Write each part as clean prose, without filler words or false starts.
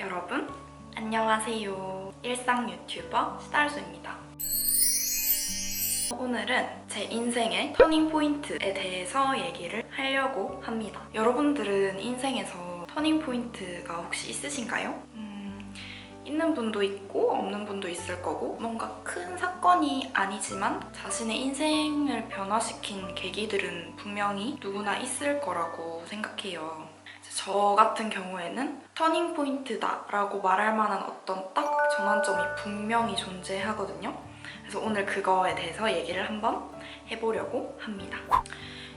여러분 안녕하세요. 일상 유튜버 스달수입니다. 오늘은 제 인생의 터닝포인트에 대해서 얘기를 하려고 합니다. 여러분들은 인생에서 터닝포인트가 혹시 있으신가요? 있는 분도 있고 없는 분도 있을 거고, 뭔가 큰 사건이 아니지만 자신의 인생을 변화시킨 계기들은 분명히 누구나 있을 거라고 생각해요. 저 같은 경우에는 터닝포인트다 라고 말할 만한 어떤 딱 전환점이 분명히 존재하거든요. 그래서 오늘 그거에 대해서 얘기를 한번 해보려고 합니다.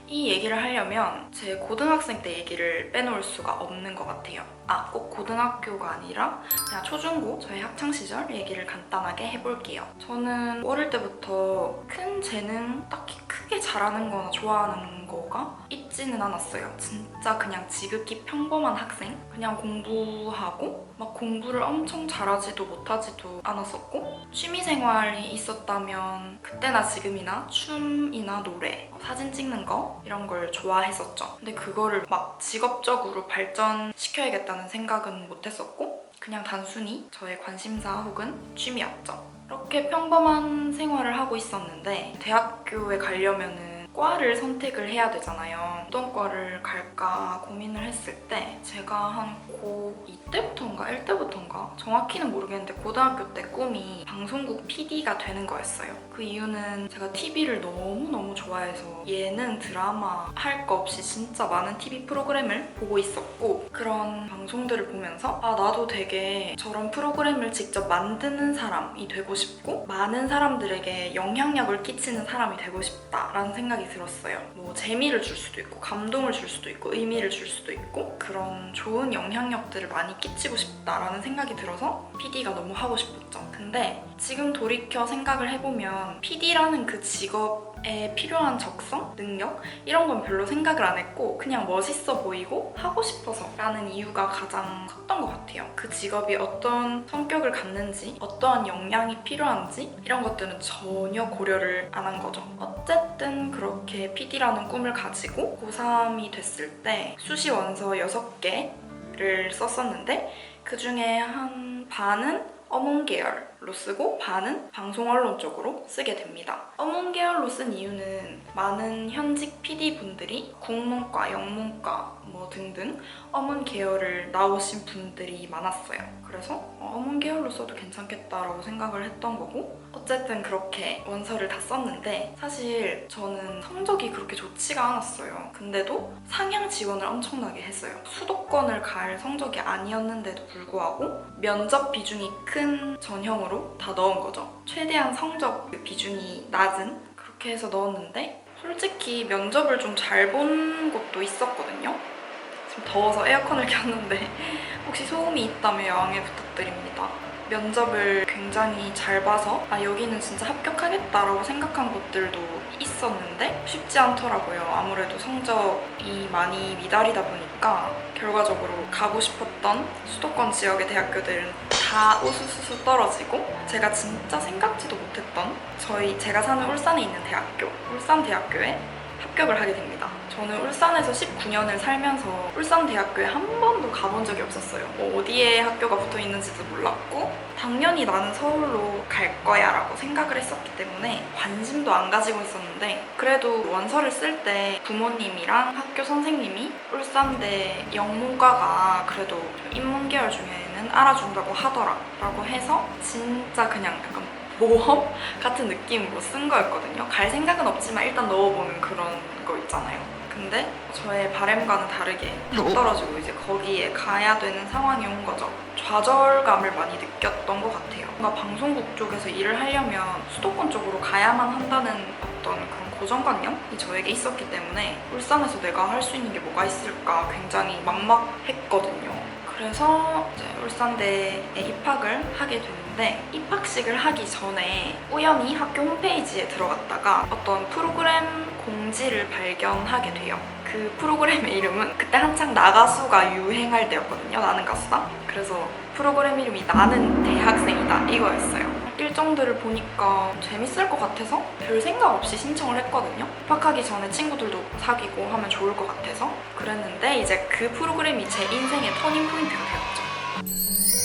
이 얘기를 하려면 제 고등학생 때 얘기를 빼놓을 수가 없는 것 같아요. 꼭 고등학교가 아니라 그냥 초중고 저의 학창시절 얘기를 간단하게 해볼게요. 저는 어릴 때부터 큰 재능, 딱히 크게 잘하는 거나 좋아하는 거가 있지는 않았어요. 진짜 그냥 지극히 평범한 학생? 그냥 공부하고 막 공부를 엄청 잘하지도 못하지도 않았었고, 취미생활이 있었다면 그때나 지금이나 춤이나 노래, 사진 찍는 거 이런 걸 좋아했었죠. 근데 그거를 막 직업적으로 발전시켜야겠다는 생각은 못했었고, 그냥 단순히 저의 관심사 혹은 취미였죠. 이렇게 평범한 생활을 하고 있었는데 대학교에 가려면은 과를 선택을 해야 되잖아요. 어떤 과를 갈까 고민을 했을 때 제가 한 고2 때부터인가 1 때부터인가 정확히는 모르겠는데 고등학교 때 꿈이 방송국 PD가 되는 거였어요. 그 이유는 제가 TV를 너무너무 좋아해서 예능, 드라마 할 거 없이 진짜 많은 TV 프로그램을 보고 있었고, 그런 방송들을 보면서 나도 되게 저런 프로그램을 직접 만드는 사람이 되고 싶고 많은 사람들에게 영향력을 끼치는 사람이 되고 싶다라는 생각이 들었어요. 뭐 재미를 줄 수도 있고 감동을 줄 수도 있고 의미를 줄 수도 있고, 그런 좋은 영향력들을 많이 끼치고 싶다라는 생각이 들어서 PD가 너무 하고 싶었죠. 근데 지금 돌이켜 생각을 해보면 PD라는 그 직업에 필요한 적성, 능력 이런 건 별로 생각을 안 했고 그냥 멋있어 보이고 하고 싶어서 라는 이유가 가장 컸던 것 같아요. 그 직업이 어떤 성격을 갖는지, 어떠한 역량이 필요한지 이런 것들은 전혀 고려를 안 한 거죠. 어쨌든 그렇게 PD라는 꿈을 가지고 고3이 됐을 때 수시 원서 6개를 썼었는데 그 중에 한 반은 어문 계열로 쓰고 반은 방송 언론 쪽으로 쓰게 됩니다. 어문 계열로 쓴 이유는 많은 현직 PD분들이 국문과, 영문과 뭐 등등 어문 계열을 나오신 분들이 많았어요. 그래서 어문 계열로 써도 괜찮겠다라고 생각을 했던 거고, 어쨌든 그렇게 원서를 다 썼는데 사실 저는 성적이 그렇게 좋지가 않았어요. 근데도 상향 지원을 엄청나게 했어요. 수도권을 갈 성적이 아니었는데도 불구하고 면접 비중이 큰 전형으로 다 넣은 거죠. 최대한 성적 비중이 낮은 그렇게 해서 넣었는데, 솔직히 면접을 좀 잘 본 곳도 있었거든요. 지금 더워서 에어컨을 켰는데 혹시 소음이 있다면 양해 부탁드립니다. 면접을 굉장히 잘 봐서 여기는 진짜 합격하겠다라고 생각한 곳들도 있었는데 쉽지 않더라고요. 아무래도 성적이 많이 미달이다 보니까 결과적으로 가고 싶었던 수도권 지역의 대학교들은 다 우수수수 떨어지고, 제가 진짜 생각지도 못했던 제가 사는 울산에 있는 대학교, 울산대학교에 합격을 하게 됩니다. 저는 울산에서 19년을 살면서 울산대학교에 한 번도 가본 적이 없었어요. 어디에 학교가 붙어 있는지도 몰랐고 당연히 나는 서울로 갈 거야 라고 생각을 했었기 때문에 관심도 안 가지고 있었는데, 그래도 원서를 쓸 때 부모님이랑 학교 선생님이 울산대 영문과가 그래도 인문계열 중에는 알아준다고 하더라 라고 해서 진짜 그냥 약간 모험 같은 느낌으로 쓴 거였거든요. 갈 생각은 없지만 일단 넣어보는 그런 거 있잖아요. 근데 저의 바람과는 다르게 다 떨어지고 이제 거기에 가야 되는 상황이 온 거죠. 좌절감을 많이 느꼈던 것 같아요. 뭔가 방송국 쪽에서 일을 하려면 수도권 쪽으로 가야만 한다는 어떤 그런 고정관념이 저에게 있었기 때문에 울산에서 내가 할 수 있는 게 뭐가 있을까 굉장히 막막했거든요. 그래서 이제 울산대에 입학을 하게 됐는데, 입학식을 하기 전에 우연히 학교 홈페이지에 들어갔다가 어떤 프로그램 공지를 발견하게 돼요. 그 프로그램의 이름은 그때 한창 나가수가 유행할 때였거든요. 나는 가수다. 그래서 프로그램 이름이 나는 대학생이다 이거였어요. 일정들을 보니까 재밌을 것 같아서 별 생각 없이 신청을 했거든요. 입학하기 전에 친구들도 사귀고 하면 좋을 것 같아서 그랬는데, 이제 그 프로그램이 제 인생의 터닝 포인트가 되었죠.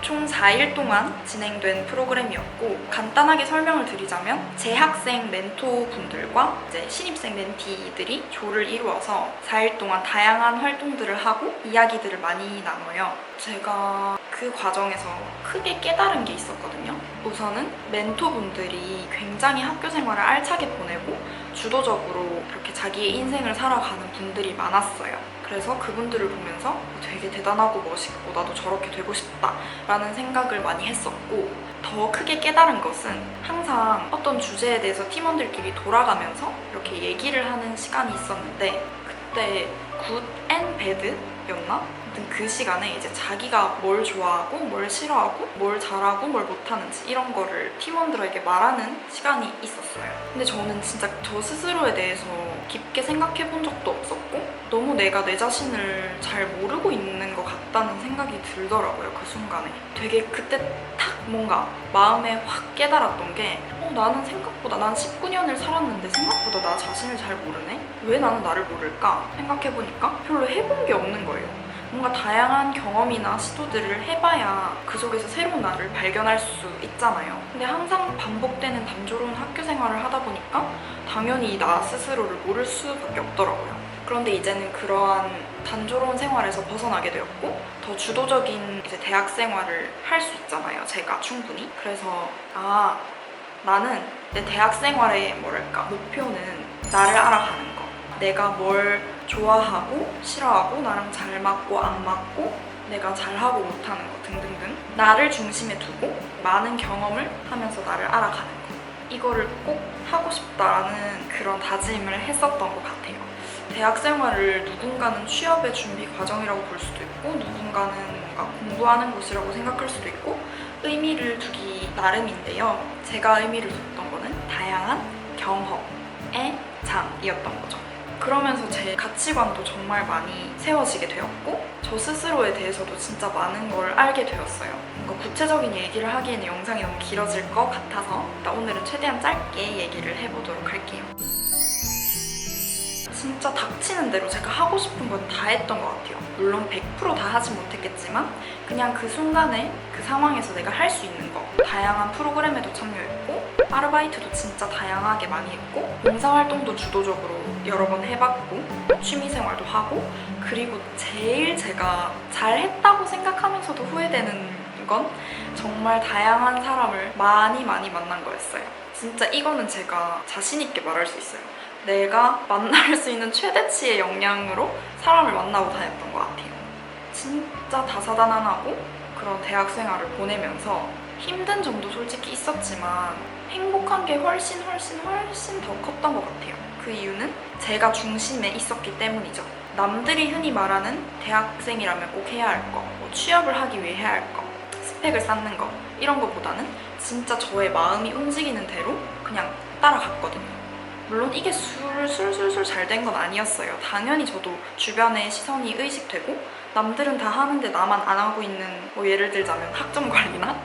총 4일 동안 진행된 프로그램이었고 간단하게 설명을 드리자면 재학생 멘토분들과 이제 신입생 멘티들이 조를 이루어서 4일 동안 다양한 활동들을 하고 이야기들을 많이 나눠요. 제가 그 과정에서 크게 깨달은 게 있었거든요. 우선은 멘토분들이 굉장히 학교 생활을 알차게 보내고 주도적으로 그렇게 자기의 인생을 살아가는 분들이 많았어요. 그래서 그분들을 보면서 되게 대단하고 멋있고 나도 저렇게 되고 싶다 라는 생각을 많이 했었고, 더 크게 깨달은 것은 항상 어떤 주제에 대해서 팀원들끼리 돌아가면서 이렇게 얘기를 하는 시간이 있었는데, 그때 굿 앤 배드였나? 그 시간에 이제 자기가 뭘 좋아하고 뭘 싫어하고 뭘 잘하고 뭘 못하는지 이런 거를 팀원들에게 말하는 시간이 있었어요. 근데 저는 진짜 저 스스로에 대해서 깊게 생각해 본 적도 없었고 너무 내가 내 자신을 잘 모르고 있는 것 같다는 생각이 들더라고요. 그 순간에 되게 그때 탁 뭔가 마음에 확 깨달았던 게 나는 생각보다 난 19년을 살았는데 생각보다 나 자신을 잘 모르네? 왜 나는 나를 모를까? 생각해보니까 별로 해본 게 없는 거예요. 뭔가 다양한 경험이나 시도들을 해봐야 그 속에서 새로운 나를 발견할 수 있잖아요. 근데 항상 반복되는 단조로운 학교 생활을 하다 보니까 당연히 나 스스로를 모를 수밖에 없더라고요. 그런데 이제는 그러한 단조로운 생활에서 벗어나게 되었고 더 주도적인 이제 대학 생활을 할 수 있잖아요. 제가 충분히. 그래서 나는 내 대학 생활의 뭐랄까 목표는 나를 알아가는 거. 내가 뭘 좋아하고 싫어하고 나랑 잘 맞고 안 맞고 내가 잘하고 못하는 거 등등등 나를 중심에 두고 많은 경험을 하면서 나를 알아가는 거, 이거를 꼭 하고 싶다라는 그런 다짐을 했었던 것 같아요. 대학 생활을 누군가는 취업의 준비 과정이라고 볼 수도 있고 누군가는 뭔가 공부하는 곳이라고 생각할 수도 있고 의미를 두기 나름인데요. 제가 의미를 뒀던 거는 다양한 경험의 장이었던 거죠. 그러면서 제 가치관도 정말 많이 세워지게 되었고 저 스스로에 대해서도 진짜 많은 걸 알게 되었어요. 뭔가 구체적인 얘기를 하기에는 영상이 너무 길어질 것 같아서 일단 오늘은 최대한 짧게 얘기를 해보도록 할게요. 진짜 닥치는 대로 제가 하고 싶은 건 다 했던 것 같아요. 물론 100% 다 하진 못했겠지만 그냥 그 순간에 그 상황에서 내가 할 수 있는 거, 다양한 프로그램에도 참여했고 아르바이트도 진짜 다양하게 많이 했고 봉사활동도 주도적으로 여러 번 해봤고 취미생활도 하고, 그리고 제일 제가 잘했다고 생각하면서도 후회되는 건 정말 다양한 사람을 많이 만난 거였어요. 진짜 이거는 제가 자신 있게 말할 수 있어요. 내가 만날 수 있는 최대치의 역량으로 사람을 만나고 다녔던 것 같아요. 진짜 다사다난하고 그런 대학 생활을 보내면서 힘든 점도 솔직히 있었지만 행복한 게 훨씬 더 컸던 것 같아요. 그 이유는 제가 중심에 있었기 때문이죠. 남들이 흔히 말하는 대학생이라면 꼭 해야 할 거, 뭐 취업을 하기 위해 해야 할 거, 스펙을 쌓는 거 이런 거보다는 진짜 저의 마음이 움직이는 대로 그냥 따라갔거든요. 물론 이게 술술술 잘 된 건 아니었어요. 당연히 저도 주변에 시선이 의식되고 남들은 다 하는데 나만 안 하고 있는 뭐 예를 들자면 학점 관리나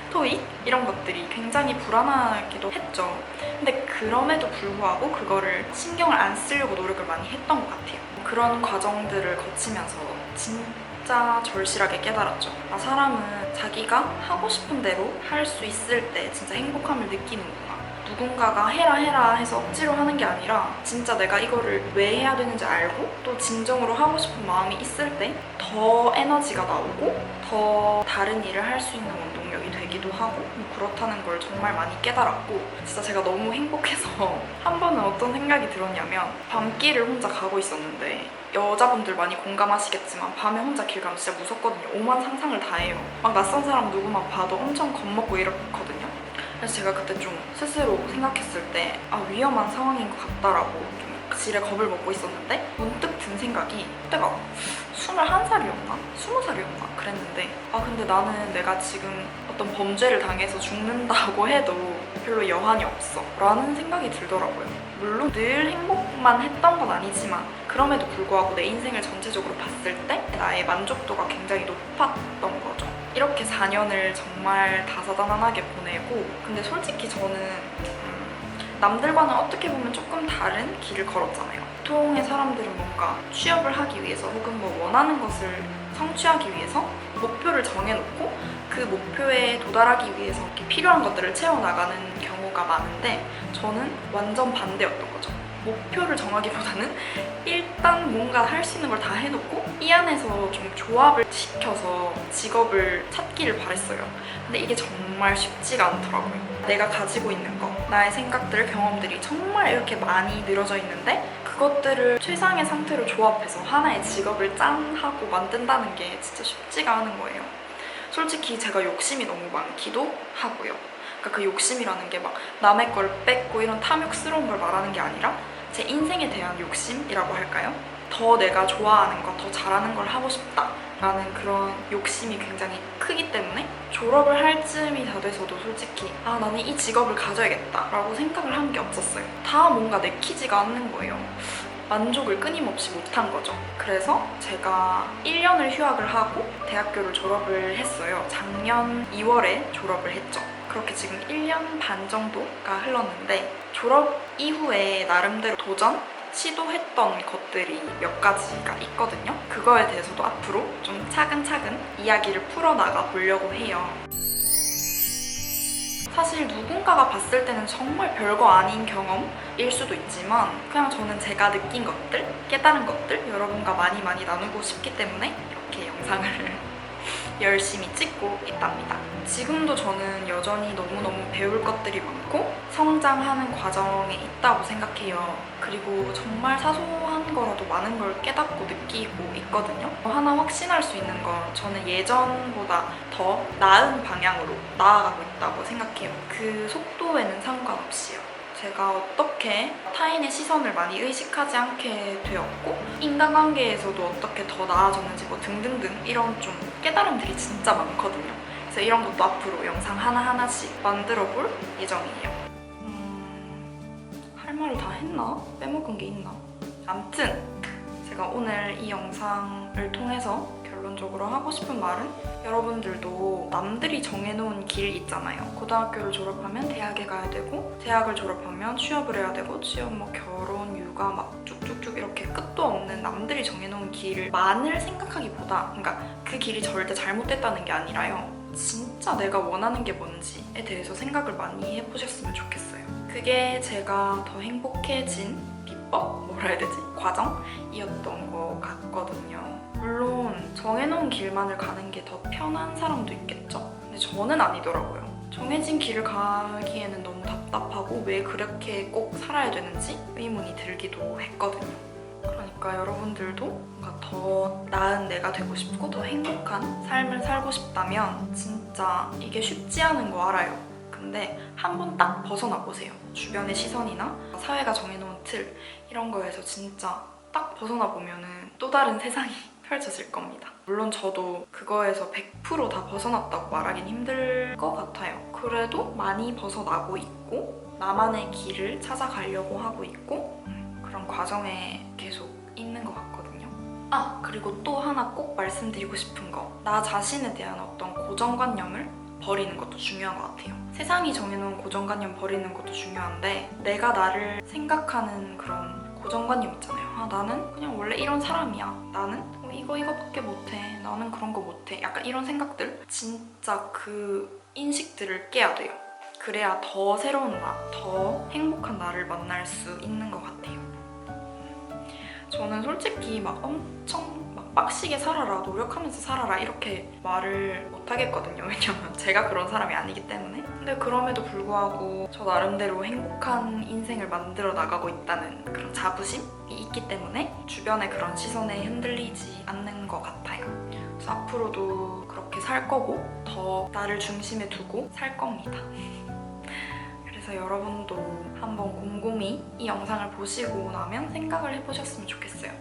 토익 이런 것들이 굉장히 불안하기도 했죠. 근데 그럼에도 불구하고 그거를 신경을 안 쓰려고 노력을 많이 했던 것 같아요. 그런 과정들을 거치면서 진짜 절실하게 깨달았죠. 사람은 자기가 하고 싶은 대로 할 수 있을 때 진짜 행복함을 느끼는구나. 누군가가 해라 해서 억지로 하는 게 아니라 진짜 내가 이거를 왜 해야 되는지 알고 또 진정으로 하고 싶은 마음이 있을 때 더 에너지가 나오고 더 다른 일을 할 수 있는 원동력이 되기도 하고 그렇다는 걸 정말 많이 깨달았고, 진짜 제가 너무 행복해서 한 번은 어떤 생각이 들었냐면 밤길을 혼자 가고 있었는데 여자분들 많이 공감하시겠지만 밤에 혼자 길 가면 진짜 무섭거든요. 오만 상상을 다 해요. 막 낯선 사람 누구만 봐도 엄청 겁먹고 이렇거든요. 그래서 제가 그때 좀 스스로 생각했을 때 위험한 상황인 것 같다라고 좀 지레 겁을 먹고 있었는데 문득 든 생각이 그때가 21살이었나? 20살이었나? 그랬는데 근데 나는 내가 지금 어떤 범죄를 당해서 죽는다고 해도 별로 여한이 없어 라는 생각이 들더라고요. 물론 늘 행복만 했던 건 아니지만 그럼에도 불구하고 내 인생을 전체적으로 봤을 때 나의 만족도가 굉장히 높았던 거죠. 이렇게 4년을 정말 다사다난하게 보내고, 근데 솔직히 저는 남들과는 어떻게 보면 조금 다른 길을 걸었잖아요. 보통의 사람들은 뭔가 취업을 하기 위해서 혹은 뭐 원하는 것을 성취하기 위해서 목표를 정해놓고 그 목표에 도달하기 위해서 이렇게 필요한 것들을 채워나가는 경우가 많은데 저는 완전 반대였던 거죠. 목표를 정하기보다는 일단 뭔가 할 수 있는 걸 다 해놓고 이 안에서 좀 조합을 시켜서 직업을 찾기를 바랬어요. 근데 이게 정말 쉽지가 않더라고요. 내가 가지고 있는 거, 나의 생각들, 경험들이 정말 이렇게 많이 늘어져 있는데 그것들을 최상의 상태로 조합해서 하나의 직업을 짠 하고 만든다는 게 진짜 쉽지가 않은 거예요. 솔직히 제가 욕심이 너무 많기도 하고요. 그러니까 그 욕심이라는 게 막 남의 걸 뺏고 이런 탐욕스러운 걸 말하는 게 아니라 제 인생에 대한 욕심이라고 할까요? 더 내가 좋아하는 거, 더 잘하는 걸 하고 싶다라는 그런 욕심이 굉장히 크기 때문에 졸업을 할 즈음이 다 돼서도 솔직히 나는 이 직업을 가져야겠다라고 생각을 한 게 없었어요. 다 뭔가 내키지가 않는 거예요. 만족을 끊임없이 못한 거죠. 그래서 제가 1년을 휴학을 하고 대학교를 졸업을 했어요. 작년 2월에 졸업을 했죠. 그렇게 지금 1년 반 정도가 흘렀는데 졸업 이후에 나름대로 도전? 시도했던 것들이 몇 가지가 있거든요. 그거에 대해서도 앞으로 좀 차근차근 이야기를 풀어나가 보려고 해요. 사실 누군가가 봤을 때는 정말 별거 아닌 경험일 수도 있지만 그냥 저는 제가 느낀 것들, 깨달은 것들 여러분과 많이 나누고 싶기 때문에 이렇게 영상을 열심히 찍고 있답니다. 지금도 저는 여전히 너무너무 배울 것들이 많고 성장하는 과정에 있다고 생각해요. 그리고 정말 사소한 거라도 많은 걸 깨닫고 느끼고 있거든요. 하나 확신할 수 있는 건 저는 예전보다 더 나은 방향으로 나아가고 있다고 생각해요. 그 속도에는 상관없이요. 제가 어떻게 타인의 시선을 많이 의식하지 않게 되었고 인간관계에서도 어떻게 더 나아졌는지 뭐 등등등 이런 좀 깨달음들이 진짜 많거든요. 그래서 이런 것도 앞으로 영상 하나하나씩 만들어 볼 예정이에요. 할 말을 다 했나? 빼먹은 게 있나? 암튼 제가 오늘 이 영상을 통해서 결론적으로 하고 싶은 말은 여러분들도 남들이 정해놓은 길 있잖아요. 고등학교를 졸업하면 대학에 가야 되고 대학을 졸업하면 취업을 해야 되고 취업 뭐 결혼, 육아 막 쭉쭉쭉 이렇게 끝도 없는 남들이 정해놓은 길만을 생각하기보다 그러니까 그 길이 절대 잘못됐다는 게 아니라요. 진짜 내가 원하는 게 뭔지에 대해서 생각을 많이 해보셨으면 좋겠어요. 그게 제가 더 행복해진 비법? 뭐라 해야 되지? 과정이었던 것 같거든요. 물론 정해놓은 길만을 가는 게 더 편한 사람도 있겠죠? 근데 저는 아니더라고요. 정해진 길을 가기에는 너무 답답하고 왜 그렇게 꼭 살아야 되는지 의문이 들기도 했거든요. 그러니까 여러분들도 뭔가 더 나은 내가 되고 싶고 더 행복한 삶을 살고 싶다면 진짜 이게 쉽지 않은 거 알아요. 근데 한 번 딱 벗어나 보세요. 주변의 시선이나 사회가 정해놓은 틀 이런 거에서 진짜 딱 벗어나 보면은 또 다른 세상이 펼쳐질 겁니다. 물론 저도 그거에서 100% 다 벗어났다고 말하긴 힘들 것 같아요. 그래도 많이 벗어나고 있고 나만의 길을 찾아가려고 하고 있고 그런 과정에 계속 있는 것 같거든요. 그리고 또 하나 꼭 말씀드리고 싶은 거. 나 자신에 대한 어떤 고정관념을 버리는 것도 중요한 것 같아요. 세상이 정해놓은 고정관념 버리는 것도 중요한데 내가 나를 생각하는 그런 고정관념 있잖아요. 나는 그냥 원래 이런 사람이야. 나는 이거밖에 못해. 나는 그런 거 못해. 약간 이런 생각들. 진짜 그 인식들을 깨야 돼요. 그래야 더 새로운 나, 더 행복한 나를 만날 수 있는 것 같아요. 저는 솔직히 막 엄청 빡시게 살아라, 노력하면서 살아라 이렇게 말을 못 하겠거든요. 왜냐면 제가 그런 사람이 아니기 때문에. 근데 그럼에도 불구하고 저 나름대로 행복한 인생을 만들어 나가고 있다는 그런 자부심이 있기 때문에 주변의 그런 시선에 흔들리지 않는 것 같아요. 그래서 앞으로도 그렇게 살 거고 더 나를 중심에 두고 살 겁니다. 그래서 여러분도 한번 곰곰이 이 영상을 보시고 나면 생각을 해보셨으면 좋겠어요.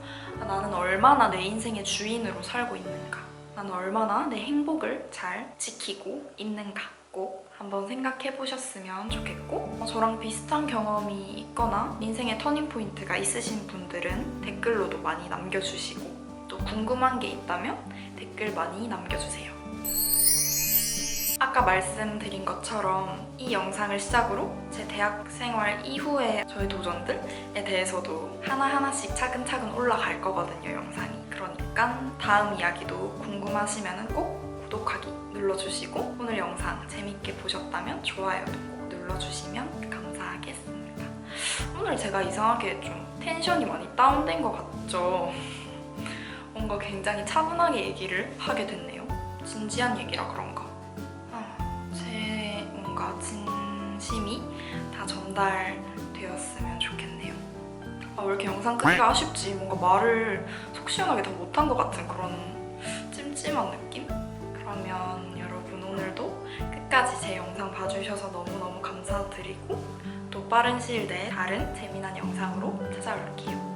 나는 얼마나 내 인생의 주인으로 살고 있는가? 나는 얼마나 내 행복을 잘 지키고 있는가? 꼭 한번 생각해 보셨으면 좋겠고 저랑 비슷한 경험이 있거나 인생의 터닝포인트가 있으신 분들은 댓글로도 많이 남겨주시고 또 궁금한 게 있다면 댓글 많이 남겨주세요. 아까 말씀드린 것처럼 이 영상을 시작으로 제 대학 생활 이후의 저의 도전들에 대해서도 하나하나씩 차근차근 올라갈 거거든요, 영상이. 그러니까 다음 이야기도 궁금하시면 꼭 구독하기 눌러주시고 오늘 영상 재밌게 보셨다면 좋아요도 꼭 눌러주시면 감사하겠습니다. 오늘 제가 이상하게 좀 텐션이 많이 다운된 것 같죠? 뭔가 굉장히 차분하게 얘기를 하게 됐네요. 진지한 얘기라 그런가. 제 뭔가 진심이 다 전달되었으면 좋겠네요. 왜 이렇게 영상 끄기가 아쉽지? 뭔가 말을 속 시원하게 다 못한 것 같은 그런 찜찜한 느낌? 그러면 여러분 오늘도 끝까지 제 영상 봐주셔서 너무너무 감사드리고 또 빠른 시일 내에 다른 재미난 영상으로 찾아올게요.